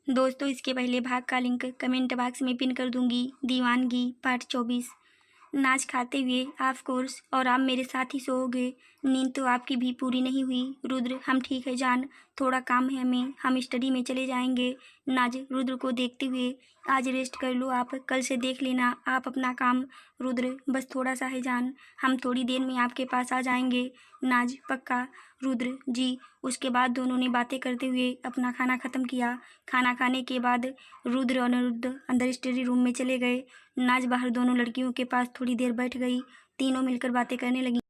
दोस्तों, इसके पहले भाग का लिंक कमेंट बॉक्स में पिन कर दूंगी। दीवानगी पार्ट 24। नाच खाते हुए ऑफ कोर्स, और आप मेरे साथ ही सोओगे। नींद तो आपकी भी पूरी नहीं हुई। रुद्र, हम ठीक है जान, थोड़ा काम है हमें, हम स्टडी में चले जाएंगे। नाज रुद्र को देखते हुए, आज रेस्ट कर लो आप, कल से देख लेना आप अपना काम। रुद्र, बस थोड़ा सा है जान, हम थोड़ी देर में आपके पास आ जाएंगे। नाज, पक्का? रुद्र, जी। उसके बाद दोनों ने बातें करते हुए अपना खाना ख़त्म किया। खाना खाने के बाद रुद्र और अनिरुद्ध अंदर स्टडी रूम में चले गए। नाज बाहर दोनों लड़कियों के पास थोड़ी देर बैठ गई। तीनों मिलकर बातें करने लगी।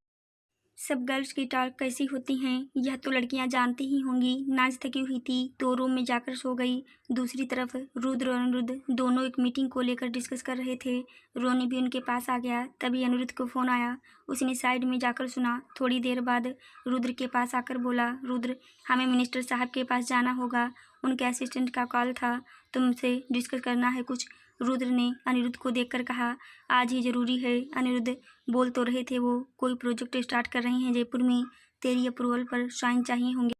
सब गर्ल्स की टॉक कैसी होती हैं यह तो लड़कियां जानती ही होंगी। नाज थकी हुई थी तो रूम में जाकर सो गई। दूसरी तरफ रुद्र और अनिरुद्ध दोनों एक मीटिंग को लेकर डिस्कस कर रहे थे। रोनी भी उनके पास आ गया। तभी अनिरुद्ध को फ़ोन आया। उसने साइड में जाकर सुना। थोड़ी देर बाद रुद्र के पास आकर बोला, रुद्र, हमें मिनिस्टर साहब के पास जाना होगा, उनके असिस्टेंट का कॉल था, तुमसे डिस्कस करना है कुछ। रुद्र ने अनिरुद्ध को देखकर कहा, आज ही ज़रूरी है। अनिरुद्ध बोल तो रहे थे वो कोई प्रोजेक्ट स्टार्ट कर रहे हैं जयपुर में, तेरी अप्रूवल पर साइन चाहिए होंगे।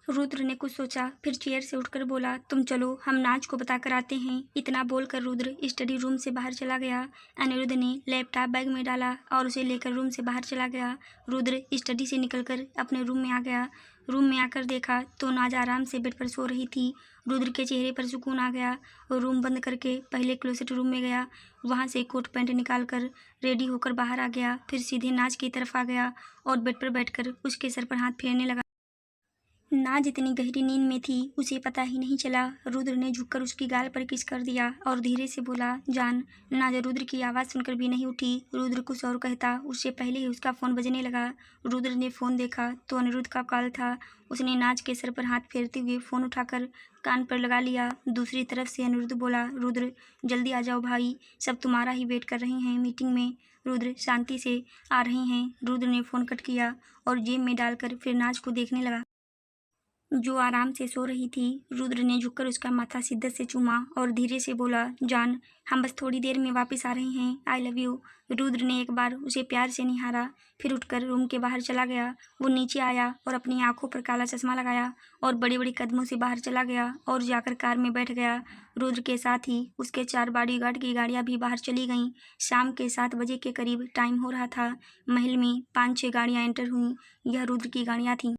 रुद्र ने कुछ सोचा, फिर चेयर से उठकर बोला, तुम चलो, हम नाच को बता कर आते हैं। इतना बोलकर रुद्र स्टडी रूम से बाहर चला गया। अनिरुद्ध ने लैपटॉप बैग में डाला और उसे लेकर रूम से बाहर चला गया। रुद्र स्टडी से निकलकर अपने रूम में आ गया। रूम में आकर देखा तो नाज आराम से बेड पर सो रही थी। रुद्र के चेहरे पर सुकून आ गया और रूम बंद करके पहले क्लोसेट रूम में गया। वहाँ से कोट पैंट निकाल कर रेडी होकर बाहर आ गया। फिर सीधे नाज की तरफ आ गया और बेड पर बैठकर उसके सर पर हाथ फेरने लगा। नाज इतनी गहरी नींद में थी उसे पता ही नहीं चला। रुद्र ने झुककर उसकी गाल पर किस कर दिया और धीरे से बोला, जान। नाज रुद्र की आवाज़ सुनकर भी नहीं उठी। रुद्र कुछ और कहता उससे पहले ही उसका फ़ोन बजने लगा। रुद्र ने फ़ोन देखा तो अनिरुद्ध का कॉल था। उसने नाज के सर पर हाथ फेरते हुए फ़ोन उठाकर कान पर लगा लिया। दूसरी तरफ से अनिरुद्ध बोला, रुद्र, जल्दी आ जाओ भाई, सब तुम्हारा ही वेट कर रहे हैं मीटिंग में। रुद्र शांति से, आ रहे हैं। रुद्र ने फ़ोन कट किया और जेब में डालकर फिर नाज को देखने लगा जो आराम से सो रही थी। रुद्र ने झुककर उसका माथा शिद्दत से चूमा और धीरे से बोला, जान, हम बस थोड़ी देर में वापस आ रहे हैं, आई लव यू। रुद्र ने एक बार उसे प्यार से निहारा, फिर उठकर रूम के बाहर चला गया। वो नीचे आया और अपनी आंखों पर काला चश्मा लगाया और बड़े बड़े कदमों से बाहर चला गया और जाकर कार में बैठ गया। रुद्र के साथ ही उसके 4 बॉडीगार्ड की गाड़ियां भी बाहर चली गईं। शाम के 7 बजे के करीब टाइम हो रहा था। महल में 5-6 गाड़ियां एंटर हुईं। यह रुद्र की गाड़ियां थीं।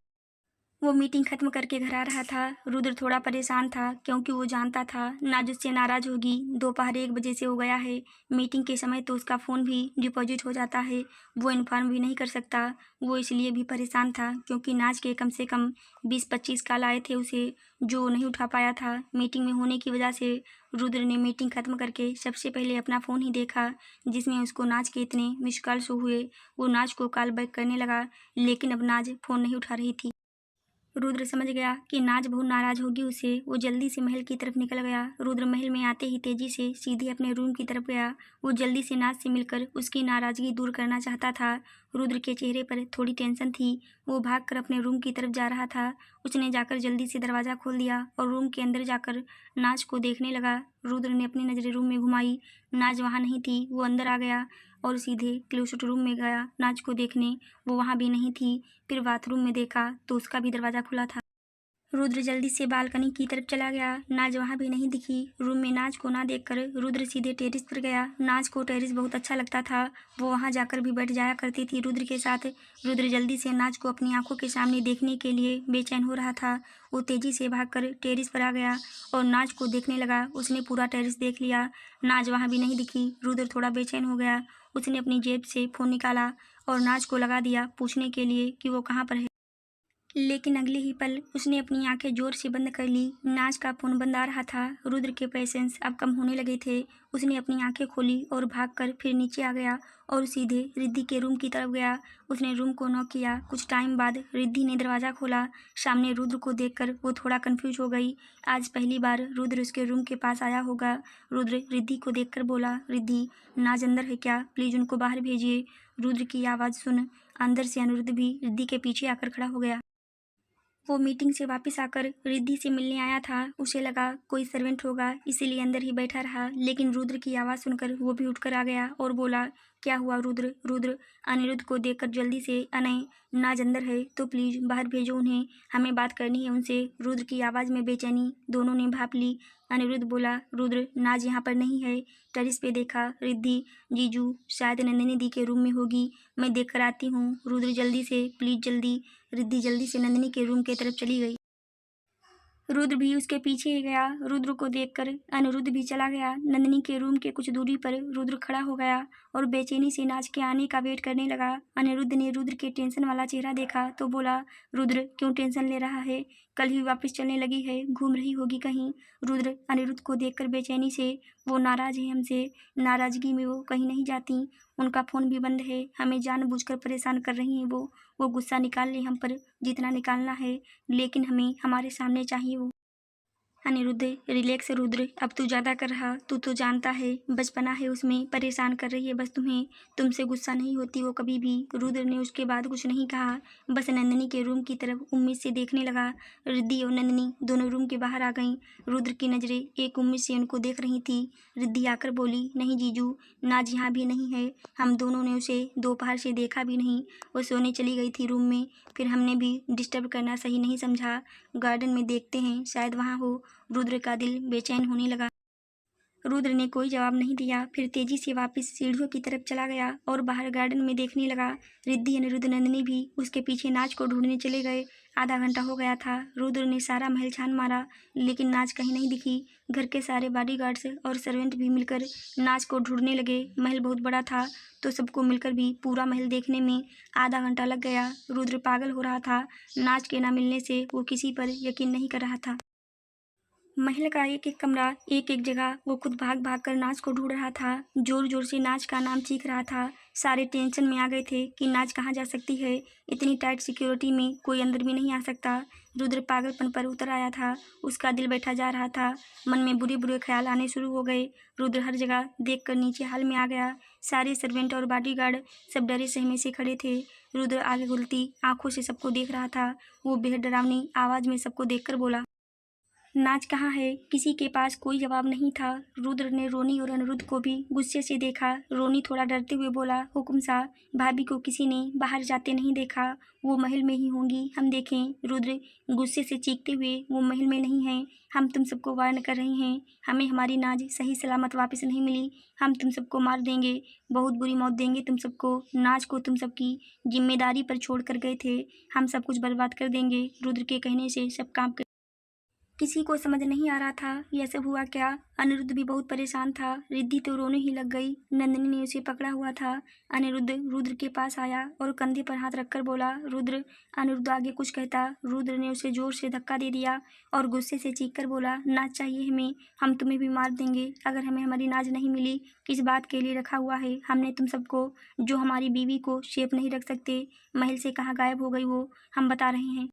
वो मीटिंग खत्म करके घर आ रहा था। रुद्र थोड़ा परेशान था क्योंकि वो जानता था नाज उससे नाराज़ होगी। दोपहर 1 बजे से हो गया है। मीटिंग के समय तो उसका फ़ोन भी डिपॉजिट हो जाता है, वो इन्फॉर्म भी नहीं कर सकता। वो इसलिए भी परेशान था क्योंकि नाज के कम से कम 20-25 कॉल आए थे उसे, जो नहीं उठा पाया था मीटिंग में होने की वजह से। रुद्र ने मीटिंग खत्म करके सबसे पहले अपना फ़ोन ही देखा जिसमें उसको नाज के इतने मिस कॉल शो हुए। वो नाज को कॉल बैक करने लगा लेकिन अब नाज फ़ोन नहीं उठा रही थी। रुद्र समझ गया कि नाज बहुत नाराज़ होगी उसे। वो जल्दी से महल की तरफ निकल गया। रुद्र महल में आते ही तेजी से सीधे अपने रूम की तरफ गया। वो जल्दी से नाज से मिलकर उसकी नाराज़गी दूर करना चाहता था। रुद्र के चेहरे पर थोड़ी टेंशन थी। वो भागकर अपने रूम की तरफ जा रहा था। उसने जाकर जल्दी से दरवाज़ा खोल दिया और रूम के अंदर जाकर नाज को देखने लगा। रुद्र ने अपनी नज़रें रूम में घुमाई। नाज वहाँ नहीं थी। वो अंदर आ गया और सीधे क्लोसेट रूम में गया नाज को देखने। वो वहाँ भी नहीं थी। फिर बाथरूम में देखा तो उसका भी दरवाज़ा खुला था। रुद्र जल्दी से बालकनी की तरफ चला गया। नाज वहाँ भी नहीं दिखी। रूम में नाज को ना देखकर रुद्र सीधे टेरिस पर गया। नाज को टेरिस बहुत अच्छा लगता था। वो वहाँ जाकर भी बैठ जाया करती थी रुद्र के साथ। रुद्र जल्दी से नाज को अपनी आंखों के सामने देखने के लिए बेचैन हो रहा था। वो तेजी से भागकर टेरिस पर आ गया और नाज को देखने लगा। उसने पूरा टेरिस देख लिया। नाज वहाँ भी नहीं दिखी। रुद्र थोड़ा बेचैन हो गया। उसने अपनी जेब से फ़ोन निकाला और नाज को लगा दिया पूछने के लिए कि वो कहाँ पर है। लेकिन अगले ही पल उसने अपनी आंखें जोर से बंद कर ली। नाज का फोन बंद आ रहा था। रुद्र के पेशेंस अब कम होने लगे थे। उसने अपनी आंखें खोली और भागकर फिर नीचे आ गया और सीधे रिद्धि के रूम की तरफ गया। उसने रूम को नॉक किया। कुछ टाइम बाद रिद्धि ने दरवाज़ा खोला। सामने रुद्र को देखकर वो थोड़ा कंफ्यूज हो गई। आज पहली बार रुद्र उसके रूम के पास आया होगा। रुद्र रिद्धि को देखकर बोला, रिद्धि, नाज अंदर है क्या? प्लीज़ उनको बाहर भेजिए। रुद्र की आवाज़ सुन अंदर से अनिरुद्ध भी रिद्धि के पीछे आकर खड़ा हो गया। वो मीटिंग से वापस आकर रिद्धि से मिलने आया था। उसे लगा कोई सर्वेंट होगा इसीलिए अंदर ही बैठा रहा, लेकिन रुद्र की आवाज़ सुनकर वो भी उठकर आ गया और बोला, क्या हुआ रुद्र? रुद्र अनिरुद्ध को देखकर जल्दी से अनय, नाज अंदर है तो प्लीज बाहर भेजो उन्हें, हमें बात करनी है उनसे। रुद्र की आवाज़ में बेचैनी दोनों ने भाप ली। अनिरुद्ध बोला, रुद्र नाज यहाँ पर नहीं है। टेरिस पे देखा, रिद्धि, जीजू शायद नंदिनी दी के रूम में होगी, मैं देख कर आती हूँ। रुद्र जल्दी से, प्लीज जल्दी। रिद्धि जल्दी से नंदिनी के रूम की तरफ चली गई। रुद्र भी उसके पीछे ही गया। रुद्र को देखकर अनिरुद्ध भी चला गया। नंदिनी के रूम के कुछ दूरी पर रुद्र खड़ा हो गया और बेचैनी से नाज के आने का वेट करने लगा। अनिरुद्ध ने रुद्र के टेंशन वाला चेहरा देखा तो बोला, रुद्र क्यों टेंशन ले रहा है? कल ही वापस चलने लगी है, घूम रही होगी कहीं। रुद्र अनिरुद्ध को देखकर बेचैनी से, वो नाराज है हमसे, नाराजगी में वो कहीं नहीं जाती, उनका फ़ोन भी बंद है, हमें जानबूझकर परेशान कर रही हैं वो गुस्सा निकाल ले हम पर जितना निकालना है, लेकिन हमें हमारे सामने चाहिए वो। अनिरुद्ध, रिलैक्स रुद्र, अब तू ज़्यादा कर रहा, तू तो जानता है बचपना है उसमें, परेशान कर रही है बस तुम्हें, तुमसे गुस्सा नहीं होती वो कभी भी। रुद्र ने उसके बाद कुछ नहीं कहा, बस नंदिनी के रूम की तरफ उम्मीद से देखने लगा। रिद्धि और नंदिनी दोनों रूम के बाहर आ गईं। रुद्र की नज़रें एक उम्मीद से उनको देख रही थी। रिद्धि आकर बोली, नहीं जीजू, नाज यहाँ भी नहीं है, हम दोनों ने उसे दोपहर से देखा भी नहीं, वो सोने चली गई थी रूम में, फिर हमने भी डिस्टर्ब करना सही नहीं समझा, गार्डन में देखते हैं शायद वहाँ हो। रुद्र का दिल बेचैन होने लगा। रुद्र ने कोई जवाब नहीं दिया, फिर तेजी से वापस सीढ़ियों की तरफ चला गया और बाहर गार्डन में देखने लगा। रिद्धि, अनिरुद्ध, नंदिनी भी उसके पीछे नाज को ढूंढने चले गए। आधा घंटा हो गया था। रुद्र ने सारा महल छान मारा, लेकिन नाज कहीं नहीं दिखी। घर के सारे बॉडीगार्ड्स और सर्वेंट भी मिलकर नाज को ढूंढने लगे। महल बहुत बड़ा था, तो सबको मिलकर भी पूरा महल देखने में आधा घंटा लग गया। रुद्र पागल हो रहा था। नाज के ना मिलने से वो किसी पर यकीन नहीं कर रहा था। महल का एक एक कमरा, एक एक जगह वो खुद भाग भाग कर नाज को ढूंढ रहा था। जोर जोर से नाज का नाम चीख रहा था। सारे टेंशन में आ गए थे कि नाज कहाँ जा सकती है। इतनी टाइट सिक्योरिटी में कोई अंदर भी नहीं आ सकता। रुद्र पागलपन पर उतर आया था। उसका दिल बैठा जा रहा था। मन में बुरे बुरे ख्याल आने शुरू हो गए। रुद्र हर जगह देख कर नीचे हाल में आ गया। सारे सर्वेंट और बॉडीगार्ड सब डरे सहमे से खड़े थे। रुद्र आगे घुलती आंखों से सबको देख रहा था। वो बेहद डरावनी आवाज़ में सबको देखकर बोला, नाज कहाँ है? किसी के पास कोई जवाब नहीं था। रुद्र ने रोनी और अनिरुद्ध को भी गुस्से से देखा। रोनी थोड़ा डरते हुए बोला, हुकुम साहब, भाभी को किसी ने बाहर जाते नहीं देखा, वो महल में ही होंगी, हम देखें। रुद्र गुस्से से चीखते हुए, वो महल में नहीं है, हम तुम सबको वार्न कर रहे हैं, हमें हमारी नाज सही सलामत वापस नहीं मिली, हम तुम सबको मार देंगे, बहुत बुरी मौत देंगे तुम सबको। नाज को तुम सबकी जिम्मेदारी पर छोड़ कर गए थे, हम सब कुछ बर्बाद कर देंगे। रुद्र के कहने से सब काम किसी को समझ नहीं आ रहा था यह सब हुआ क्या। अनिरुद्ध भी बहुत परेशान था। रिद्धि तो रोने ही लग गई। नंदिनी ने उसे पकड़ा हुआ था। अनिरुद्ध रुद्र के पास आया और कंधे पर हाथ रखकर बोला, रुद्र। अनिरुद्ध आगे कुछ कहता, रुद्र ने उसे जोर से धक्का दे दिया और गुस्से से चीख कर बोला, नाज चाहिए हमें, हम तुम्हें भी मार देंगे अगर हमें हमारी नाज नहीं मिली। किस बात के लिए रखा हुआ है हमने तुम सबको, जो हमारी बीवी को शेप नहीं रख सकते? महल से कहाँ गायब हो गई वो, हम बता रहे हैं।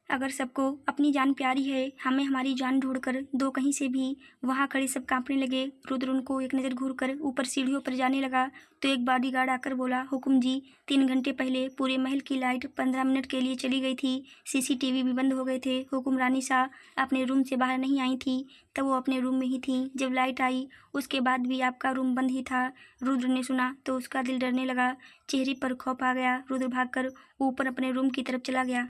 अगर सबको अपनी जान प्यारी है, हमें हमारी जान ढूंढकर दो कहीं से भी। वहाँ खड़े सब कांपने लगे। रुद्र उनको एक नज़र घूरकर ऊपर सीढ़ियों पर जाने लगा तो एक बॉडीगार्ड आकर बोला, हुकुम जी, 3 घंटे पहले पूरे महल की लाइट 15 मिनट के लिए चली गई थी, सीसीटीवी भी बंद हो गए थे। हुकुम रानी शाह अपने रूम से बाहर नहीं आई थी, तब वो अपने रूम में ही थी। जब लाइट आई उसके बाद भी आपका रूम बंद ही था। रुद्र ने सुना तो उसका दिल डरने लगा, चेहरे पर खौफ आ गया। रुद्र भागकर ऊपर अपने रूम की तरफ चला गया।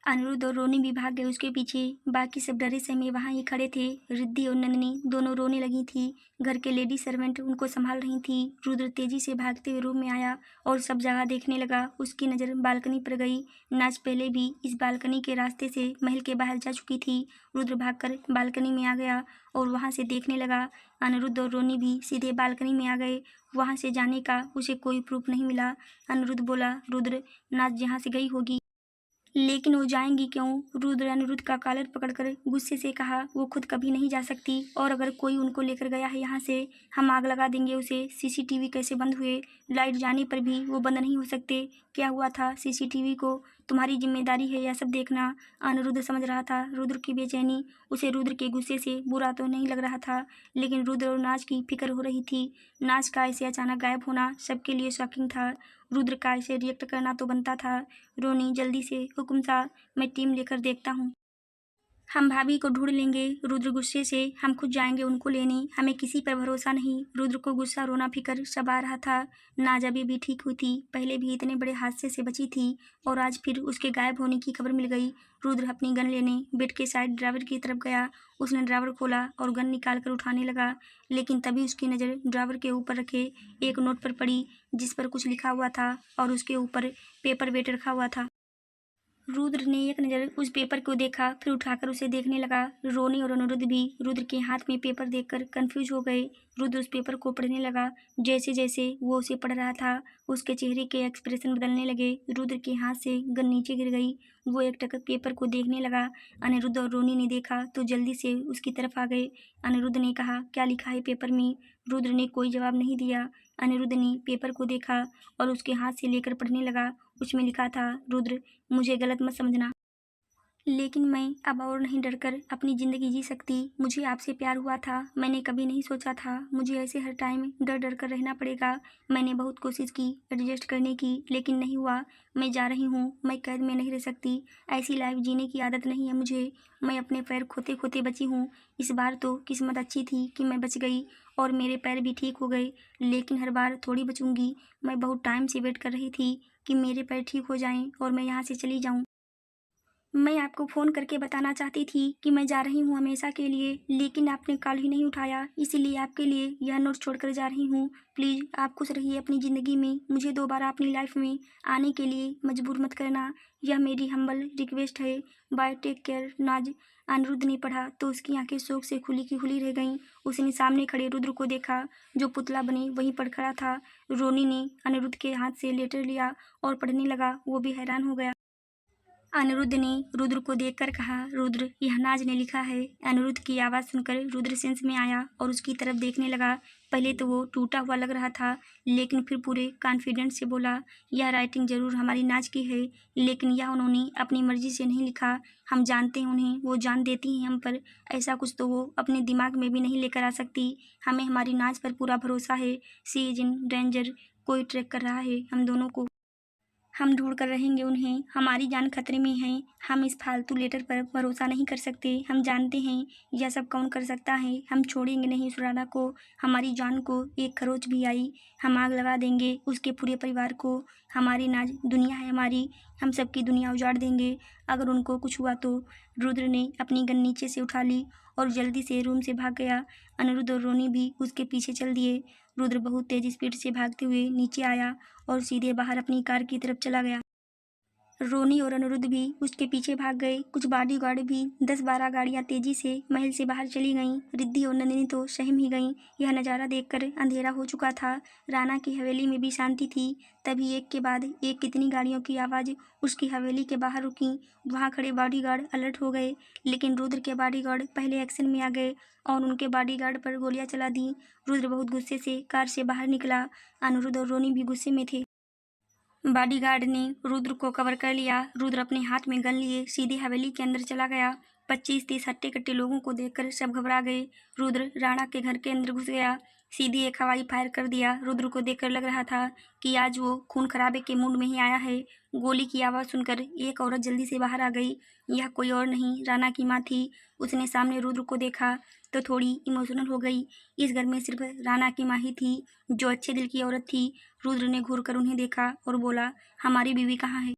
अनिरुद्ध और रोनी भी भाग गए उसके पीछे। बाकी सब डरे सहमे वहाँ ही खड़े थे। रिद्धि और नंदिनी दोनों रोने लगी थी। घर के लेडी सर्वेंट उनको संभाल रही थी। रुद्र तेजी से भागते हुए रूम में आया और सब जगह देखने लगा। उसकी नज़र बालकनी पर गई। नाज पहले भी इस बालकनी के रास्ते से महल के बाहर जा चुकी थी। रुद्र भागकर बालकनी में आ गया और वहाँ से देखने लगा। अनिरुद्ध और रोनी भी सीधे बालकनी में आ गए। वहाँ से जाने का उसे कोई प्रूफ नहीं मिला। अनिरुद्ध बोला, रुद्र, नाज यहाँ से गई होगी, लेकिन वो जाएंगी क्यों? रुद्र अनिरुद्ध का कॉलर पकड़कर गुस्से से कहा, वो खुद कभी नहीं जा सकती, और अगर कोई उनको लेकर गया है यहाँ से, हम आग लगा देंगे उसे। सीसीटीवी कैसे बंद हुए? लाइट जाने पर भी वो बंद नहीं हो सकते। क्या हुआ था सीसीटीवी को? तुम्हारी जिम्मेदारी है यह सब देखना। अनिरुद्ध समझ रहा था रुद्र की बेचैनी। उसे रुद्र के गुस्से से बुरा तो नहीं लग रहा था, लेकिन रुद्र और नाज की फिक्र हो रही थी। नाज का ऐसे अचानक गायब होना सबके लिए शॉकिंग था। रुद्र का ऐसे रिएक्ट करना तो बनता था। रोनी, जल्दी से, हुकुम साहब, मैं टीम लेकर देखता हूँ। हम भाभी को ढूंढ लेंगे। रुद्र गुस्से से, हम खुद जाएंगे उनको लेने, हमें किसी पर भरोसा नहीं। रुद्र को गुस्सा, रोना, फिक्र सब आ रहा था। नाज अभी भी ठीक हुई थी, पहले भी इतने बड़े हादसे से बची थी और आज फिर उसके गायब होने की खबर मिल गई। रुद्र अपनी गन लेने बेड के साइड ड्राइवर की तरफ गया। उसने ड्राइवर खोला और गन निकाल कर उठाने लगा, लेकिन तभी उसकी नज़र ड्राइवर के ऊपर रखे एक नोट पर पड़ी जिस पर कुछ लिखा हुआ था और उसके ऊपर पेपर वेट रखा हुआ था। रुद्र ने एक नज़र उस पेपर को देखा, फिर उठाकर उसे देखने लगा। रोनी और अनिरुद्ध भी रुद्र के हाथ में पेपर देखकर कंफ्यूज हो गए। रुद्र उस पेपर को पढ़ने लगा। जैसे जैसे वो उसे पढ़ रहा था, उसके चेहरे के एक्सप्रेशन बदलने लगे। रुद्र के हाथ से गन नीचे गिर गई। वो एक टक पेपर को देखने लगा। अनिरुद्ध और रोनी ने देखा तो जल्दी से उसकी तरफ आ गए। अनिरुद्ध ने कहा, क्या लिखा है पेपर में? रुद्र ने कोई जवाब नहीं दिया। अनिरुद्ध ने पेपर को देखा और उसके हाथ से लेकर पढ़ने लगा। उसमें लिखा था, रुद्र, मुझे गलत मत समझना, लेकिन मैं अब और नहीं डरकर अपनी ज़िंदगी जी सकती। मुझे आपसे प्यार हुआ था, मैंने कभी नहीं सोचा था मुझे ऐसे हर टाइम डर डर कर रहना पड़ेगा। मैंने बहुत कोशिश की एडजस्ट करने की, लेकिन नहीं हुआ। मैं जा रही हूँ, मैं कैद में नहीं रह सकती। ऐसी लाइफ जीने की आदत नहीं है मुझे। मैं अपने पैर खोते खोते बची हूँ। इस बार तो किस्मत अच्छी थी कि मैं बच गई और मेरे पैर भी ठीक हो गए, लेकिन हर बार थोड़ी बचूंगी। मैं बहुत टाइम से वेट कर रही थी कि मेरे पैर ठीक हो जाएं और मैं यहाँ से चली जाऊँ। मैं आपको फ़ोन करके बताना चाहती थी कि मैं जा रही हूँ हमेशा के लिए, लेकिन आपने कॉल ही नहीं उठाया, इसीलिए आपके लिए यह नोट छोड़कर जा रही हूँ। प्लीज़ आप खुश रहिए अपनी ज़िंदगी में, मुझे दोबारा अपनी लाइफ में आने के लिए मजबूर मत करना। यह मेरी हम्बल रिक्वेस्ट है। बाय, टेक केयर, नाज। अनिरुद्ध ने पढ़ा तो उसकी आंखें शोक से खुली की खुली रह गईं। उसने सामने खड़े रुद्र को देखा, जो पुतला बने वहीं पर खड़ा था। रोनी ने अनिरुद्ध के हाथ से लेटर लिया और पढ़ने लगा। वो भी हैरान हो गया। अनिरुद्ध ने रुद्र को देखकर कहा, रुद्र, यह नाज ने लिखा है। अनिरुद्ध की आवाज़ सुनकर रुद्र सेंस में आया और उसकी तरफ देखने लगा। पहले तो वो टूटा हुआ लग रहा था, लेकिन फिर पूरे कॉन्फिडेंस से बोला, यह राइटिंग जरूर हमारी नाज की है, लेकिन यह उन्होंने अपनी मर्जी से नहीं लिखा। हम जानते हैं उन्हें, वो जान देती हैं हम पर। ऐसा कुछ तो वो अपने दिमाग में भी नहीं लेकर आ सकती। हमें हमारी नाज पर पूरा भरोसा है। सी इज इन डेंजर, कोई ट्रैक कर रहा है हम दोनों को। हम ढूंढ कर रहेंगे उन्हें, हमारी जान खतरे में है। हम इस फालतू लेटर पर भरोसा नहीं कर सकते। हम जानते हैं यह सब कौन कर सकता है। हम छोड़ेंगे नहीं उस राणा को। हमारी जान को एक खरोच भी आई, हम आग लगा देंगे उसके पूरे परिवार को। हमारी नाज दुनिया है हमारी, हम सबकी दुनिया उजाड़ देंगे अगर उनको कुछ हुआ तो। रुद्र ने अपनी गन नीचे से उठा ली और जल्दी से रूम से भाग गया। अनिरुद्ध और रोनी भी उसके पीछे चल दिए। रुद्र बहुत तेज स्पीड से भागते हुए नीचे आया और सीधे बाहर अपनी कार की तरफ चला गया। रोनी और अनिरुद्ध भी उसके पीछे भाग गए। कुछ बॉडीगार्ड भी 10-12 गाड़ियां तेजी से महल से बाहर चली गईं। रिद्धि और नंदिनी तो सहम ही गईं। यह नज़ारा देखकर अंधेरा हो चुका था। राणा की हवेली में भी शांति थी। तभी एक के बाद एक कितनी गाड़ियों की आवाज़ उसकी हवेली के बाहर रुकी। वहां खड़े बॉडीगार्ड अलर्ट हो गए, लेकिन रुद्र के बॉडीगार्ड पहले एक्शन में आ गए और उनके बॉडीगार्ड पर गोलियां चला दी। रुद्र बहुत गुस्से से कार से बाहर निकला। अनिरुद्ध और रोनी भी गुस्से में थे। बॉडीगार्ड ने रुद्र को कवर कर लिया। रुद्र अपने हाथ में गन लिए सीधे हवेली के अंदर चला गया। 25-30 हट्टे कट्टे लोगों को देखकर सब घबरा गए। रुद्र राणा के घर के अंदर घुस गया, सीधे एक हवाई फायर कर दिया। रुद्र को देखकर लग रहा था कि आज वो खून खराबे के मूड में ही आया है। गोली की आवाज़ सुनकर एक औरत जल्दी से बाहर आ गई। यह कोई और नहीं, राणा की माँ थी। उसने सामने रुद्र को देखा तो थोड़ी इमोशनल हो गई। इस घर में सिर्फ राणा की माँ ही थी जो अच्छे दिल की औरत थी। रुद्र ने घूर कर उन्हें देखा और बोला, हमारी बीवी कहाँ है?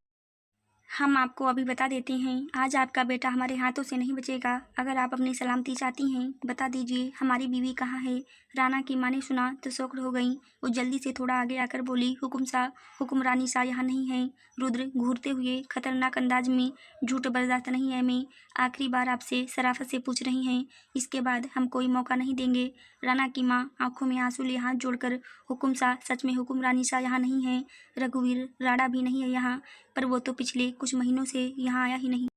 हम आपको अभी बता देते हैं। आज आपका बेटा हमारे हाथों से नहीं बचेगा। अगर आप अपनी सलामती चाहती हैं, बता दीजिए हमारी बीवी कहाँ है? राणा की माँ ने सुना तो शॉक्ड हो गई। वो जल्दी से थोड़ा आगे आकर बोली, हुकुम सा, हुक्मरानी सा यहाँ नहीं है। रुद्र घूरते हुए खतरनाक अंदाज में, झूठ बर्दाश्त नहीं है, मैं आखिरी बार आपसे शराफत से पूछ रही हैं, इसके बाद हम कोई मौका नहीं देंगे। राणा की माँ आंखों में आंसू लिए हाथ जोड़कर, हुकुम सा, सच में हुक्मरानी सा यहाँ नहीं है। रघुवीर, राणा भी नहीं है यहाँ, पर वो तो पिछले कुछ महीनों से यहाँ आया ही नहीं।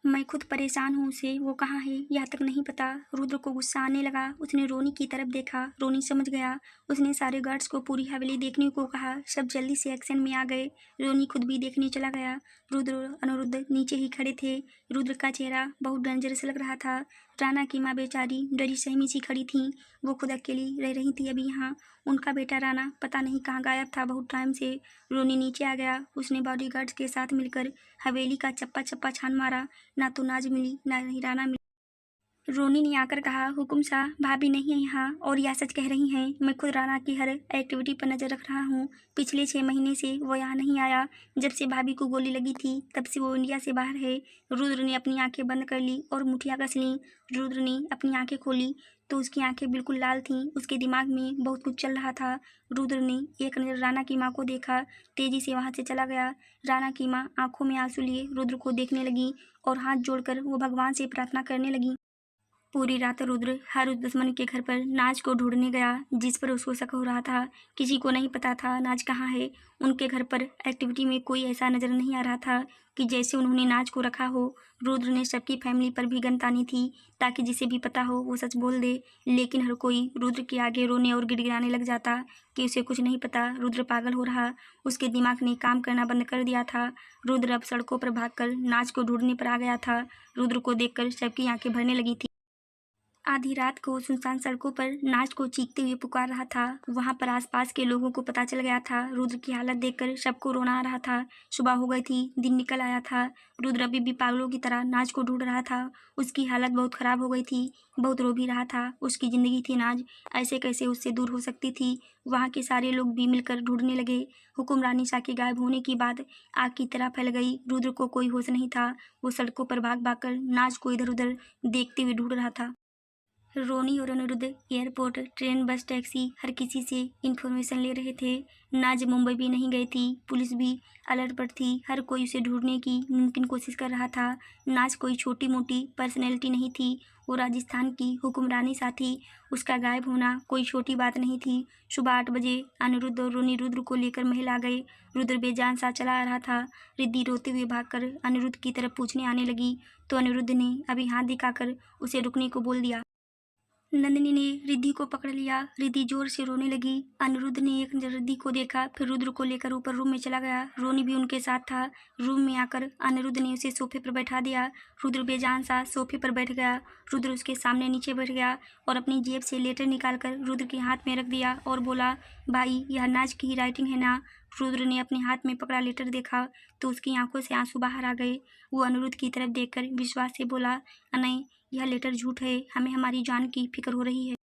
मैं खुद परेशान हूँ उसे, वो कहाँ है यह तक नहीं पता। रुद्र को गुस्सा आने लगा। उसने रोनी की तरफ देखा। रोनी समझ गया। उसने सारे गार्ड्स को पूरी हवेली देखने को कहा। सब जल्दी से एक्शन में आ गए। रोनी खुद भी देखने चला गया। रुद्र और अनिरुद्ध नीचे ही खड़े थे। रुद्र का चेहरा बहुत डेंजरस लग रहा था। राना की माँ बेचारी डरी सहमी सी खड़ी थी। वो खुद अकेली रह रही थी अभी यहाँ। उनका बेटा राना पता नहीं कहाँ गायब था बहुत टाइम से। रोनी नीचे आ गया। उसने बॉडीगार्ड्स के साथ मिलकर हवेली का चप्पा चप्पा छान मारा। ना तो नाज मिली ना ही राना मिली। रोनी ने आकर कहा, हुकुम शाह, भाभी नहीं है यहाँ और यह सच कह रही हैं। मैं खुद राना की हर एक्टिविटी पर नज़र रख रहा हूँ। पिछले 6 महीने से वो यहाँ नहीं आया। जब से भाभी को गोली लगी थी तब से वो इंडिया से बाहर है। रुद्र ने अपनी आंखें बंद कर ली और मुठियाँ कस लीं। रुद्र ने अपनी आंखें खोली तो उसकी आंखें बिल्कुल लाल थीं। उसके दिमाग में बहुत कुछ चल रहा था। रुद्र ने एक नज़र राना की माँ को देखा, तेजी से वहाँ से चला गया। राना की माँ आंखों में आंसू लिए रुद्र को देखने लगी और हाथ जोड़कर वो भगवान से प्रार्थना करने लगी। पूरी रात रुद्र हर उस दुश्मन के घर पर नाज को ढूंढने गया जिस पर उसको शक हो रहा था। किसी को नहीं पता था नाज कहाँ है। उनके घर पर एक्टिविटी में कोई ऐसा नज़र नहीं आ रहा था कि जैसे उन्होंने नाज को रखा हो। रुद्र ने सबकी फैमिली पर भी गन तानी थी ताकि जिसे भी पता हो वो सच बोल दे, लेकिन हर कोई रुद्र के आगे रोने और गिड़गिड़ाने लग जाता कि उसे कुछ नहीं पता, रुद्र पागल हो रहा। उसके दिमाग ने काम करना बंद कर दिया था। रुद्र अब सड़कों पर भागकर नाज को ढूंढने पर आ गया था। रुद्र को देखकर सबकी आंखें भरने लगी थी। आधी रात को सुनसान सड़कों पर नाच को चीखते हुए पुकार रहा था। वहां पर आसपास के लोगों को पता चल गया था। रुद्र की हालत देखकर सबको रोना आ रहा था। सुबह हो गई थी, दिन निकल आया था। रुद्र अभी भी पागलों की तरह नाच को ढूंढ रहा था। उसकी हालत बहुत खराब हो गई थी, बहुत रो भी रहा था। उसकी जिंदगी थी नाज, ऐसे कैसे उससे दूर हो सकती थी। वहाँ के सारे लोग भी मिलकर ढूंढने लगे। हुक्मरानी शाह के गायब होने की बात आग की तरह फैल गई। रुद्र को कोई होश नहीं था। वो सड़कों पर भाग भाग कर नाज को इधर उधर देखते हुए ढूंढ रहा था। रोनी और अनिरुद्ध एयरपोर्ट, ट्रेन, बस, टैक्सी हर किसी से इन्फॉर्मेशन ले रहे थे। नाज मुंबई भी नहीं गई थी। पुलिस भी अलर्ट पर थी। हर कोई उसे ढूंढने की मुमकिन कोशिश कर रहा था। नाज कोई छोटी मोटी पर्सनैलिटी नहीं थी। वो राजस्थान की हुक्मरानी सा थी। उसका गायब होना कोई छोटी बात नहीं थी। सुबह 8 बजे अनिरुद्ध और रोनी रुद्र को लेकर महल आ गए। रुद्र बेजान सा चला आ रहा था। रिद्धि रोते हुए भागकर अनिरुद्ध की तरफ पूछने आने लगी तो अनिरुद्ध ने अभी हाथ दिखाकर उसे रुकने को बोल दिया। नंदिनी ने रिद्धि को पकड़ लिया। रिद्धि जोर से रोने लगी। अनिरुद्ध ने एक नजर रिद्धि को देखा, फिर रुद्र को लेकर ऊपर रूम में चला गया। रोनी भी उनके साथ था। रूम में आकर अनिरुद्ध ने उसे सोफे पर बैठा दिया। रुद्र बेजान सा सोफे पर बैठ गया। रुद्र उसके सामने नीचे बैठ गया और अपनी जेब से लेटर निकालकर रुद्र के हाथ में रख दिया और बोला, भाई, यह नाज की ही राइटिंग है ना? रुद्र ने अपने हाथ में पकड़ा लेटर देखा तो उसकी आंखों से आंसू बाहर आ गए। वो अनिरुद्ध की तरफ देखकर विश्वास से बोला, नहीं, यह लेटर झूठ है। हमें हमारी जान की फिक्र हो रही है।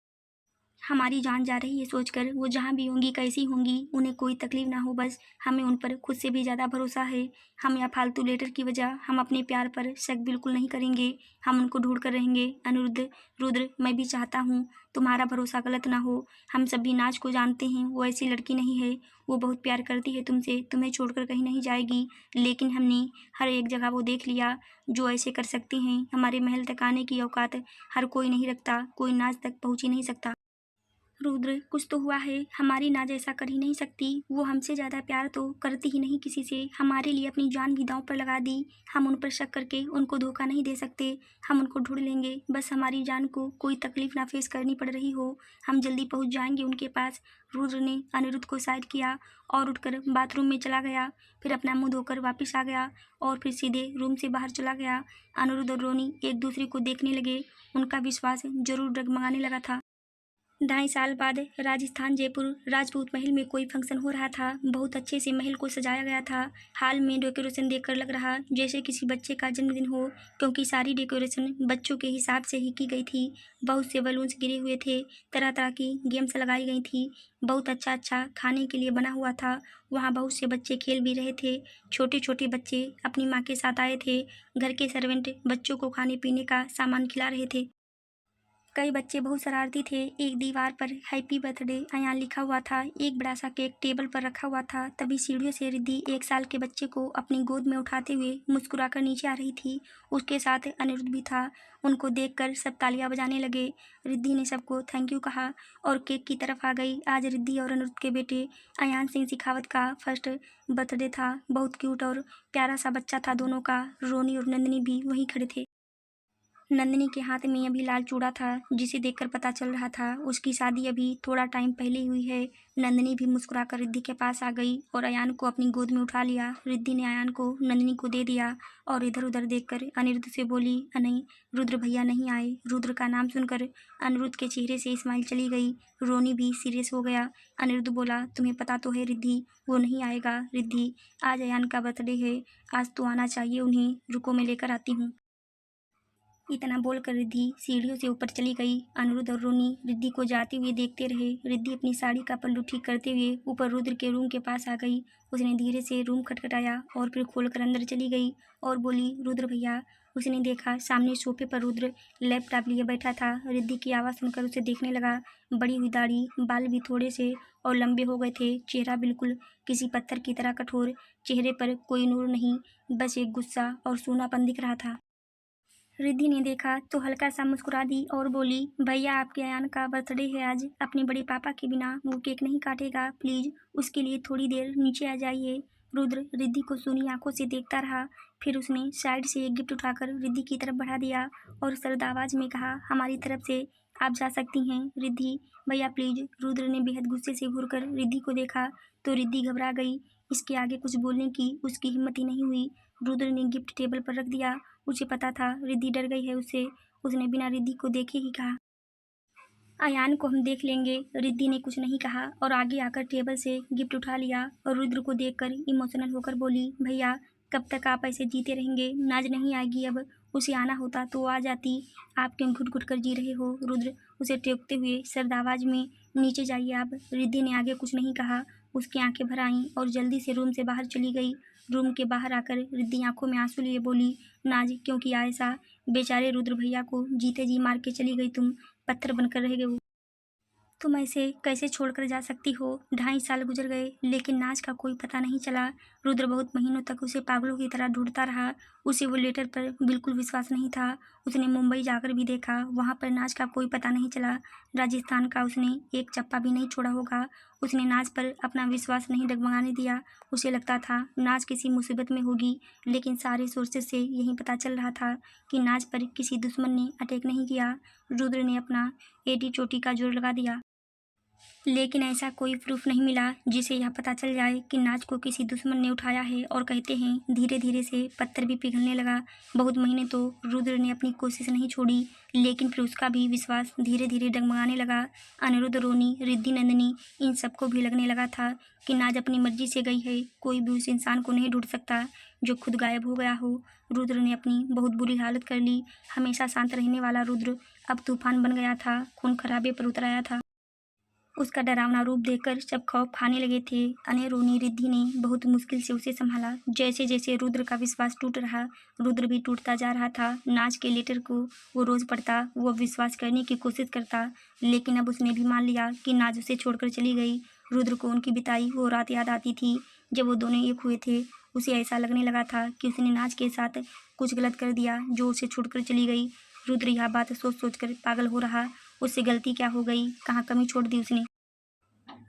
हमारी जान जा रही है सोचकर। वो जहाँ भी होंगी, कैसी होंगी, उन्हें कोई तकलीफ ना हो, बस। हमें उन पर खुद से भी ज़्यादा भरोसा है। हम या फालतू लेटर की वजह हम अपने प्यार पर शक बिल्कुल नहीं करेंगे। हम उनको ढूंढ कर रहेंगे। अनिरुद्ध, रुद्र, मैं भी चाहता हूँ तुम्हारा भरोसा गलत ना हो। हम सभी नाज को जानते हैं। वो ऐसी लड़की नहीं है। वो बहुत प्यार करती है तुमसे, तुम्हें छोड़कर कहीं नहीं जाएगी। लेकिन हमने हर एक जगह वो देख लिया जो ऐसे कर सकते हैं। हमारे महल तक आने की औकात हर कोई नहीं रखता। कोई नाज तक पहुँच ही नहीं सकता। रुद्र, कुछ तो हुआ है। हमारी नाज ऐसा कर ही नहीं सकती। वो हमसे ज़्यादा प्यार तो करती ही नहीं किसी से। हमारे लिए अपनी जान भी दांव पर लगा दी। हम उन पर शक करके उनको धोखा नहीं दे सकते। हम उनको ढूंढ लेंगे, बस हमारी जान को कोई तकलीफ ना फेस करनी पड़ रही हो। हम जल्दी पहुंच जाएंगे उनके पास। रुद्र ने अनिरुद्ध को साइड किया और उठकर बाथरूम में चला गया। फिर अपना मुंह धोकर वापस आ गया और फिर सीधे रूम से बाहर चला गया। अनिरुद्ध और रोनी एक दूसरे को देखने लगे। उनका विश्वास जरूर डगमगाने लगा था। 2.5 साल बाद राजस्थान जयपुर राजपूत महल में कोई फंक्शन हो रहा था। बहुत अच्छे से महल को सजाया गया था। हाल में डेकोरेशन देखकर लग रहा जैसे किसी बच्चे का जन्मदिन हो, क्योंकि सारी डेकोरेशन बच्चों के हिसाब से ही की गई थी। बहुत से बलून्स गिरे हुए थे। तरह तरह की गेम्स लगाई गई थी। बहुत अच्छा अच्छा खाने के लिए बना हुआ था। वहाँ बहुत से बच्चे खेल भी रहे थे। छोटे छोटे बच्चे अपनी माँ के साथ आए थे। घर के सर्वेंट बच्चों को खाने पीने का सामान खिला रहे थे। कई बच्चे बहुत शरारती थे। एक दीवार पर हैप्पी बर्थडे अयान लिखा हुआ था। एक बड़ा सा केक टेबल पर रखा हुआ था। तभी सीढ़ियों से रिद्धि 1 साल के बच्चे को अपनी गोद में उठाते हुए मुस्कुराकर नीचे आ रही थी। उसके साथ अनिरुद्ध भी था। उनको देखकर सब तालियां बजाने लगे। रिद्धि ने सबको थैंक यू कहा और केक की तरफ आ गई। आज रिद्धि और अनिरुद्ध के बेटे अयान सिंह शेखावत का फर्स्ट बर्थडे था। बहुत क्यूट और प्यारा सा बच्चा था दोनों का। रोनी और नंदिनी भी वहीं खड़े थे। नंदिनी के हाथ में अभी लाल चूड़ा था, जिसे देखकर पता चल रहा था उसकी शादी अभी थोड़ा टाइम पहले ही हुई है। नंदिनी भी मुस्कुराकर रिद्धि के पास आ गई और अयान को अपनी गोद में उठा लिया। रिद्धि ने अयान को नंदिनी को दे दिया और इधर उधर देखकर अनिरुद्ध से बोली, नहीं, रुद्र भैया नहीं आए। रुद्र का नाम सुनकर अनिरुद्ध के चेहरे से स्माइल चली गई। रोनी भी सीरियस हो गया। अनिरुद्ध बोला, तुम्हें पता तो है रिद्धि, वो नहीं आएगा। रिद्धि, आज अयान का बर्थडे है, आज तो आना चाहिए उन्हें। रुको, मैं लेकर आती हूँ। इतना बोलकर रिद्धि सीढ़ियों से ऊपर चली गई। अनिरुद्ध और रोनी रिद्धि को जाते हुए देखते रहे। रिद्धि अपनी साड़ी का पल्लू ठीक करते हुए ऊपर रुद्र के रूम के पास आ गई। उसने धीरे से रूम खटखटाया और फिर खोलकर अंदर चली गई और बोली, रुद्र भैया। उसने देखा सामने सोफे पर रुद्र लैपटॉप लिए बैठा था। रिद्धि की आवाज़ सुनकर उसे देखने लगा। बड़ी हुई दाढ़ी, बाल भी थोड़े से और लंबे हो गए थे। चेहरा बिल्कुल किसी पत्थर की तरह कठोर। चेहरे पर कोई नूर नहीं, बस एक गुस्सा और सूनापन दिख रहा था। रिद्धि ने देखा तो हल्का सा मुस्कुरा दी और बोली, भैया आपके अयान का बर्थडे है आज, अपने बड़े पापा के बिना वो केक नहीं काटेगा, प्लीज़ उसके लिए थोड़ी देर नीचे आ जाइए। रुद्र रिद्धि को सूनी आंखों से देखता रहा। फिर उसने साइड से एक गिफ्ट उठाकर रिद्धि की तरफ बढ़ा दिया और सर्द आवाज में कहा, हमारी तरफ से आप जा सकती हैं रिद्धि। भैया प्लीज। रुद्र ने बेहद गुस्से से घूरकर रिद्धि को देखा तो रिद्धि घबरा गई। इसके आगे कुछ बोलने की उसकी हिम्मत ही नहीं हुई। रुद्र ने गिफ्ट टेबल पर रख दिया। उसे पता था रिद्धि डर गई है उससे। उसने बिना रिद्धि को देखे ही कहा, अयान को हम देख लेंगे। रिद्धि ने कुछ नहीं कहा और आगे आकर टेबल से गिफ्ट उठा लिया और रुद्र को देखकर इमोशनल होकर बोली, भैया कब तक आप ऐसे जीते रहेंगे? नाज नहीं आएगी अब? उसे आना होता तो आ जाती। आप क्यों घुट घुट कर जी रहे हो? रुद्र उसे टोकते हुए सर्द आवाज में, नीचे जाइए आप। रिद्धि ने आगे कुछ नहीं कहा। उसकी आंखें भर आईं और जल्दी से रूम से बाहर चली गई। रूम के बाहर आकर रिद्धि आंखों में आंसू लिए बोली, नाज क्यों किया ऐसा? बेचारे रुद्र भैया को जीते जी मार के चली गई तुम, पत्थर बनकर रह गए। तुम ऐसे कैसे छोड़कर जा सकती हो? 2.5 साल गुजर गए लेकिन नाज का कोई पता नहीं चला। रुद्र बहुत महीनों तक उसे पागलों की तरह ढूंढता रहा। उसे वो लेटर पर बिल्कुल विश्वास नहीं था। उसने मुंबई जाकर भी देखा, वहाँ पर नाज का कोई पता नहीं चला। राजस्थान का उसने एक चप्पा भी नहीं छोड़ा होगा। उसने नाज पर अपना विश्वास नहीं डगमगाने दिया। उसे लगता था नाज किसी मुसीबत में होगी, लेकिन सारे सोर्सेज से यही पता चल रहा था कि नाज पर किसी दुश्मन ने अटैक नहीं किया। रुद्र ने अपना एटी चोटी का जोर लगा दिया, लेकिन ऐसा कोई प्रूफ नहीं मिला जिसे यह पता चल जाए कि नाज को किसी दुश्मन ने उठाया है। और कहते हैं धीरे धीरे से पत्थर भी पिघलने लगा। बहुत महीने तो रुद्र ने अपनी कोशिश नहीं छोड़ी, लेकिन फिर उसका भी विश्वास धीरे धीरे डगमगाने लगा। अनिरुद्ध, रोनी, रिद्धि, नंदिनी, इन सबको भी लगने लगा था कि नाज अपनी मर्जी से गई है। कोई भी उस इंसान को नहीं ढूंढ सकता जो खुद गायब हो गया हो। रुद्र ने अपनी बहुत बुरी हालत कर ली। हमेशा शांत रहने वाला रुद्र अब तूफान बन गया था, खून खराबे पर उतर आया था। उसका डरावना रूप देखकर सब खौफ खाने लगे थे। अने, रोनी, रिद्धि ने बहुत मुश्किल से उसे संभाला। जैसे जैसे रुद्र का विश्वास टूट रहा, रुद्र भी टूटता जा रहा था। नाज के लेटर को वो रोज पढ़ता, वो विश्वास करने की कोशिश करता, लेकिन अब उसने भी मान लिया कि नाज उसे छोड़कर चली गई। रुद्र को उनकी बिताई वो रात याद आती थी जब वो दोनों एक हुए थे। उसे ऐसा लगने लगा था कि उसने नाज के साथ कुछ गलत कर दिया जो उसे छोड़कर चली गई। रुद्र यह बात सोच सोच कर पागल हो रहा। उससे गलती क्या हो गई? कहाँ कमी छोड़ दी उसने?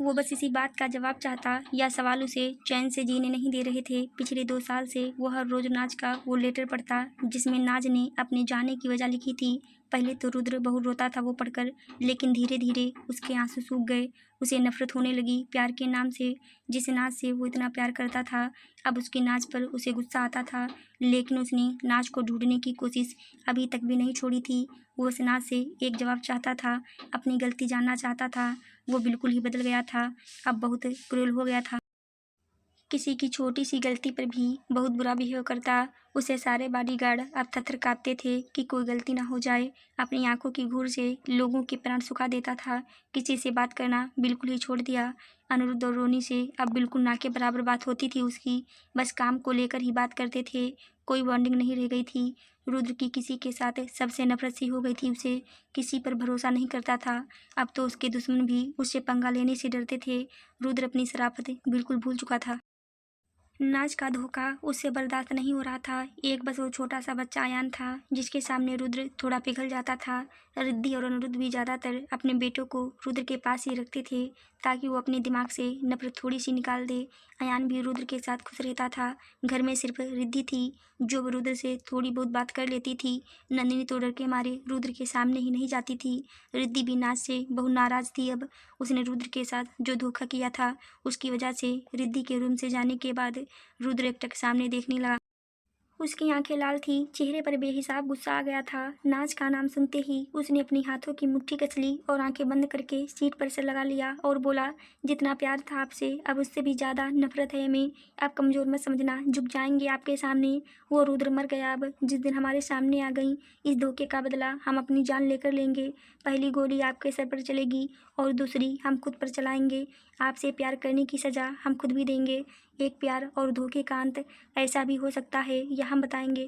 वो बस इसी बात का जवाब चाहता। यह सवाल उसे चैन से जीने नहीं दे रहे थे। पिछले 2 साल से वो हर रोज नाज का वो लेटर पढ़ता जिसमें नाज ने अपने जाने की वजह लिखी थी। पहले तो रुद्र बहुत रोता था वो पढ़कर, लेकिन धीरे धीरे उसके आंसू सूख गए। उसे नफरत होने लगी प्यार के नाम से। जिस नाज से वो इतना प्यार करता था, अब उसकी नाज पर उसे गुस्सा आता था। लेकिन उसने नाज को ढूंढने की कोशिश अभी तक भी नहीं छोड़ी थी। वो उस नाज से एक जवाब चाहता था, अपनी गलती जानना चाहता था। वो बिल्कुल ही बदल गया था, अब बहुत क्रूर हो गया था। किसी की छोटी सी गलती पर भी बहुत बुरा बिहेव करता। उसे सारे बॉडीगार्ड अब थरथर काँपते थे कि कोई गलती ना हो जाए। अपनी आंखों की घूर से लोगों के प्राण सुखा देता था। किसी से बात करना बिल्कुल ही छोड़ दिया। अनिरुद्ध और रोनी से अब बिल्कुल ना के बराबर बात होती थी उसकी। बस काम को लेकर ही बात करते थे, कोई बॉन्डिंग नहीं रह गई थी। रुद्र की किसी के साथ सबसे नफरत सी हो गई थी उसे। किसी पर भरोसा नहीं करता था। अब तो उसके दुश्मन भी उससे पंगा लेने से डरते थे। रुद्र अपनी शराफत बिल्कुल भूल चुका था। नाज का धोखा उससे बर्दाश्त नहीं हो रहा था। एक बस वो छोटा सा बच्चा अयान था जिसके सामने रुद्र थोड़ा पिघल जाता था। रिद्धि और अनिरुद्ध भी ज़्यादातर अपने बेटों को रुद्र के पास ही रखते थे ताकि वो अपने दिमाग से नफरत थोड़ी सी निकाल दे। अयान भी रुद्र के साथ खुश रहता था। घर में सिर्फ रिद्धि थी जो रुद्र से थोड़ी बहुत बात कर लेती थी। नंदिनी तो डर के मारे रुद्र के सामने ही नहीं जाती थी। रिद्धि भी नाच से बहुत नाराज थी। अब उसने रुद्र के साथ जो धोखा किया था उसकी वजह से रिद्धि के रूम से जाने के बाद रुद्र एकटक सामने देखने लगा। उसकी आंखें लाल थी, चेहरे पर बेहिसाब गुस्सा आ गया था। नाच का नाम सुनते ही उसने अपनी हाथों की मुट्ठी कस ली और आंखें बंद करके सीट पर सिर लगा लिया और बोला, जितना प्यार था आपसे अब उससे भी ज़्यादा नफरत है हमें। आप कमज़ोर मत समझना, झुक जाएंगे आपके सामने। वो रुद्र मर गया। अब जिस दिन हमारे सामने आ गई, इस धोखे का बदला हम अपनी जान लेकर लेंगे। पहली गोली आपके सर पर चलेगी और दूसरी हम खुद पर चलाएंगे। आपसे प्यार करने की सज़ा हम खुद भी देंगे। एक प्यार और धोखे का अंत ऐसा भी हो सकता है, यह हम बताएंगे।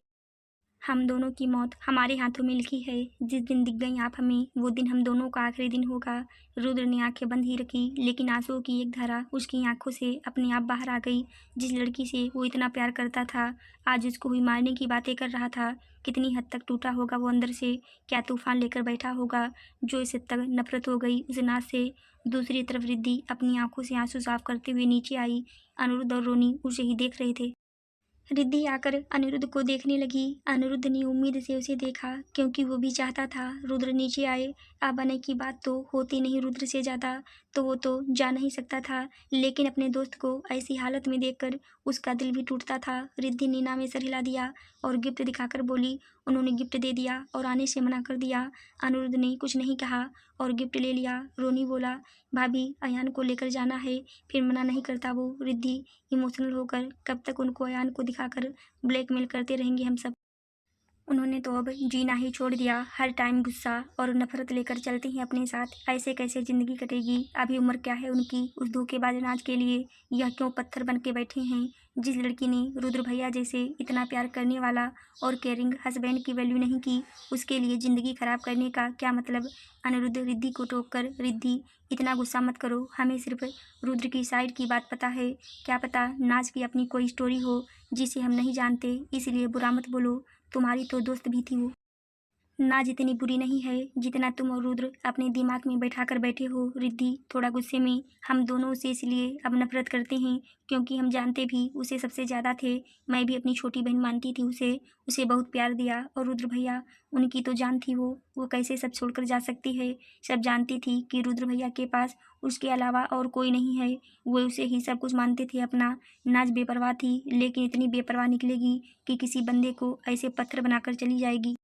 हम दोनों की मौत हमारे हाथों में लिखी है। जिस दिन दिख गई आप हमें, वो दिन हम दोनों का आखिरी दिन होगा। रुद्र ने आंखें बंद ही रखी, लेकिन आंसुओं की एक धारा उसकी आंखों से अपने आप बाहर आ गई। जिस लड़की से वो इतना प्यार करता था, आज उसको हुई मारने की बातें कर रहा था। कितनी हद तक टूटा होगा वो अंदर से, क्या तूफान लेकर बैठा होगा जो इस हद तक नफरत हो गई उस नाच से। दूसरी तरफ रिद्धि अपनी आंखों से आंसू साफ करते हुए नीचे आई। अनिरुद्ध और रोनी उसे ही देख रहे थे। रिद्धि आकर अनिरुद्ध को देखने लगी। अनिरुद्ध ने उम्मीद से उसे देखा, क्योंकि वो भी चाहता था रुद्र नीचे आए। अब आने की बात तो होती नहीं रुद्र से ज़्यादा, तो वो तो जा नहीं सकता था, लेकिन अपने दोस्त को ऐसी हालत में देखकर उसका दिल भी टूटता था। रिद्धि ने ना में सर हिला दिया और गिफ्ट दिखाकर बोली, उन्होंने गिफ्ट दे दिया और आने से मना कर दिया। अनिरुद्ध ने कुछ नहीं कहा और गिफ्ट ले लिया। रोनी बोला, भाभी अयान को लेकर जाना है, फिर मना नहीं करता वो। रिद्धि इमोशनल होकर, कब तक उनको अयान को दिखाकर ब्लैकमेल करते रहेंगे हम सब। उन्होंने तो अब जीना ही छोड़ दिया। हर टाइम गुस्सा और नफरत लेकर चलते हैं अपने साथ। ऐसे कैसे ज़िंदगी कटेगी? अभी उम्र क्या है उनकी उस धोखेबाज नाज के लिए? यह क्यों पत्थर बन के बैठे हैं? जिस लड़की ने रुद्र भैया जैसे इतना प्यार करने वाला और केयरिंग हस्बैंड की वैल्यू नहीं की, उसके लिए ज़िंदगी खराब करने का क्या मतलब? अनिरुद्ध रिद्धि को टोक कर, रिद्धि इतना गुस्सा मत करो, हमें सिर्फ रुद्र की साइड की बात पता है। क्या पता नाज की अपनी कोई स्टोरी हो जिसे हम नहीं जानते, इसलिए बुरा मत बोलो। तुम्हारी तो दोस्त भी थी वो। नाज इतनी बुरी नहीं है जितना तुम और रुद्र अपने दिमाग में बैठा कर बैठे हो। रिद्धि थोड़ा गुस्से में, हम दोनों उसे इसलिए अब नफरत करते हैं क्योंकि हम जानते भी उसे सबसे ज़्यादा थे। मैं भी अपनी छोटी बहन मानती थी उसे बहुत प्यार दिया। और रुद्र भैया, उनकी तो जान थी वो कैसे सब छोड़कर जा सकती है? सब जानती थी कि रुद्र भैया के पास उसके अलावा और कोई नहीं है, वो उसे ही सब कुछ मानते थे अपना। नाज बेपरवाह थी, लेकिन इतनी बेपरवाह निकलेगी कि किसी बंदे को ऐसे पत्थर बनाकर चली जाएगी।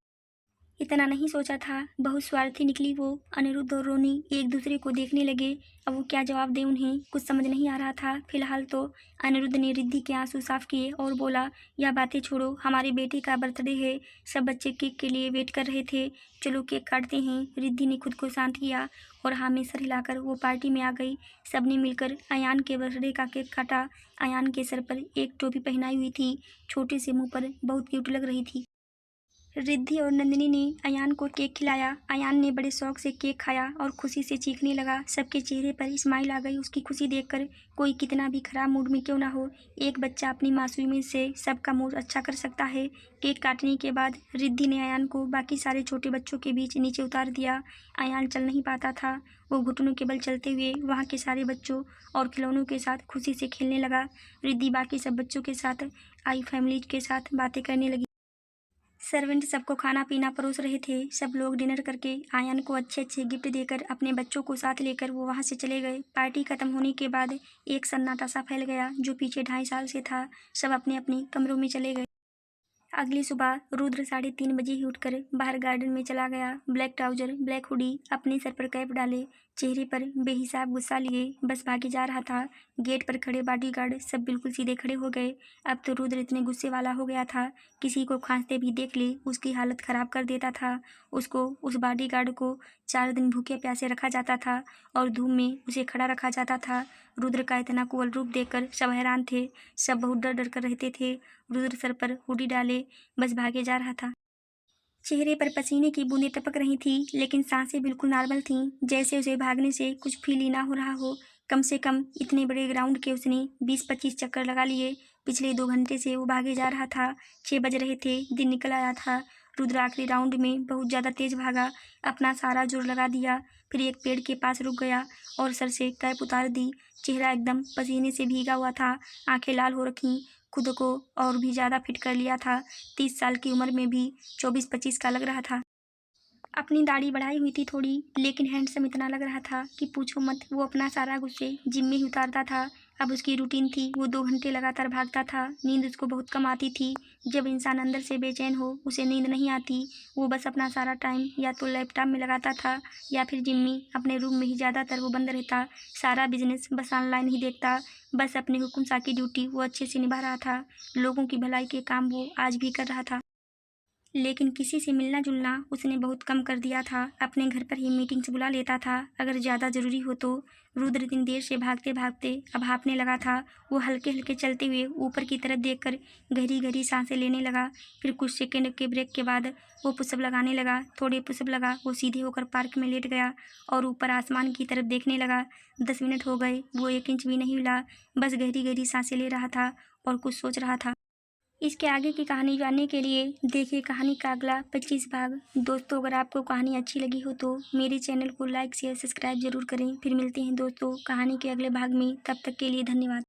इतना नहीं सोचा था। बहुत स्वार्थी निकली वो। अनिरुद्ध और रोनी एक दूसरे को देखने लगे। अब वो क्या जवाब दें उन्हें, कुछ समझ नहीं आ रहा था। फिलहाल तो अनिरुद्ध ने रिद्धि के आंसू साफ किए और बोला, यह बातें छोड़ो, हमारे बेटे का बर्थडे है, सब बच्चे केक के लिए वेट कर रहे थे, चलो केक काटते हैं। रिद्धि ने खुद को शांत किया और हाँ में सर हिलाकर वो पार्टी में आ गई। सबने मिलकर अयान के बर्थडे का केक काटा। अयान के सर पर एक टोपी पहनाई हुई थी, छोटे से मुंह पर बहुत क्यूट लग रही थी। रिद्धि और नंदिनी ने अयान को केक खिलाया। अयान ने बड़े शौक से केक खाया और खुशी से चीखने लगा। सबके चेहरे पर स्माइल आ गई उसकी खुशी देखकर। कोई कितना भी खराब मूड में क्यों ना हो, एक बच्चा अपनी मासूमियत से सबका मूड अच्छा कर सकता है। केक काटने के बाद रिद्धि ने अयान को बाकी सारे छोटे बच्चों के बीच नीचे उतार दिया। अयान चल नहीं पाता था, वो घुटनों के बल चलते हुए वहाँ के सारे बच्चों और खिलौनों के साथ खुशी से खेलने लगा। रिद्धि बाकी सब बच्चों के साथ आई फैमिली के साथ बातें करने लगी। सर्वेंट सबको खाना पीना परोस रहे थे। सब लोग डिनर करके आयन को अच्छे अच्छे गिफ्ट देकर अपने बच्चों को साथ लेकर वो वहाँ से चले गए। पार्टी खत्म होने के बाद एक सन्नाटा सा फैल गया जो पीछे 2.5 साल से था। सब अपने अपने कमरों में चले गए। अगली सुबह रुद्र 3:30 बजे ही उठकर बाहर गार्डन में चला गया। ब्लैक ट्राउजर, ब्लैक हुडी, अपने सर पर कैप डाले, चेहरे पर बेहिसाब गुस्सा लिए बस भागे जा रहा था। गेट पर खड़े बॉडीगार्ड सब बिल्कुल सीधे खड़े हो गए। अब तो रुद्र इतने गुस्से वाला हो गया था, किसी को खांसते भी देख ले उसकी हालत खराब कर देता था। उसको, उस बॉडीगार्ड को 4 दिन भूखे प्यासे रखा जाता था और धूप में उसे खड़ा रखा जाता था। रुद्र का इतना कुवल रूप देखकर सब हैरान थे। सब बहुत डर डर कर रहते थे। रुद्र सर पर हुडी डाले बस भागे जा रहा था। चेहरे पर पसीने की बूंदें टपक रही थी, लेकिन सांसें बिल्कुल नॉर्मल थीं, जैसे उसे भागने से कुछ फील ही ना हो रहा हो। कम से कम इतने बड़े ग्राउंड के उसने 20-25 चक्कर लगा लिए। पिछले 2 घंटे से वो भागे जा रहा था। 6 बज रहे थे, दिन निकल आया था। रुद्र आखिरी राउंड में बहुत ज़्यादा तेज भागा, अपना सारा जोर लगा दिया, फिर एक पेड़ के पास रुक गया और सर से कैप उतार दी। चेहरा एकदम पसीने से भीगा हुआ था, आंखें लाल हो रखीं, खुद को और भी ज़्यादा फिट कर लिया था। 30 साल की उम्र में भी 24-25 का लग रहा था। अपनी दाढ़ी बढ़ाई हुई थी थोड़ी, लेकिन हैंडसम इतना लग रहा था कि पूछो मत। वो अपना सारा गुस्से जिम में ही उतारता था। अब उसकी रूटीन थी, वो 2 घंटे लगातार भागता था। नींद उसको बहुत कम आती थी। जब इंसान अंदर से बेचैन हो, उसे नींद नहीं आती। वो बस अपना सारा टाइम या तो लैपटॉप में लगाता था या फिर जिम में अपने रूम में ही ज़्यादातर वो बंद रहता। सारा बिजनेस बस ऑनलाइन ही देखता। बस अपने हुक्म सा की ड्यूटी वो अच्छे से निभा रहा था। लोगों की भलाई के काम वो आज भी कर रहा था, लेकिन किसी से मिलना जुलना उसने बहुत कम कर दिया था। अपने घर पर ही मीटिंग्स बुला लेता था अगर ज़्यादा ज़रूरी हो तो। रुद्र दिन देर से भागते भागते अब हाँफने लगा था। वो हल्के हल्के चलते हुए ऊपर की तरफ देखकर गहरी गहरी सांसें लेने लगा। फिर कुछ सेकंड के ब्रेक के बाद वो पुशअप लगाने लगा। थोड़े पुशअप लगा, वो सीधे होकर पार्क में लेट गया और ऊपर आसमान की तरफ देखने लगा। 10 मिनट हो गए, वो 1 इंच भी नहीं हिला, बस गहरी गहरी सांसें ले रहा था और कुछ सोच रहा था। इसके आगे की कहानी जानने के लिए देखिए कहानी का अगला 25 भाग। दोस्तों, अगर आपको कहानी अच्छी लगी हो तो मेरे चैनल को लाइक शेयर सब्सक्राइब जरूर करें। फिर मिलते हैं दोस्तों कहानी के अगले भाग में। तब तक के लिए धन्यवाद।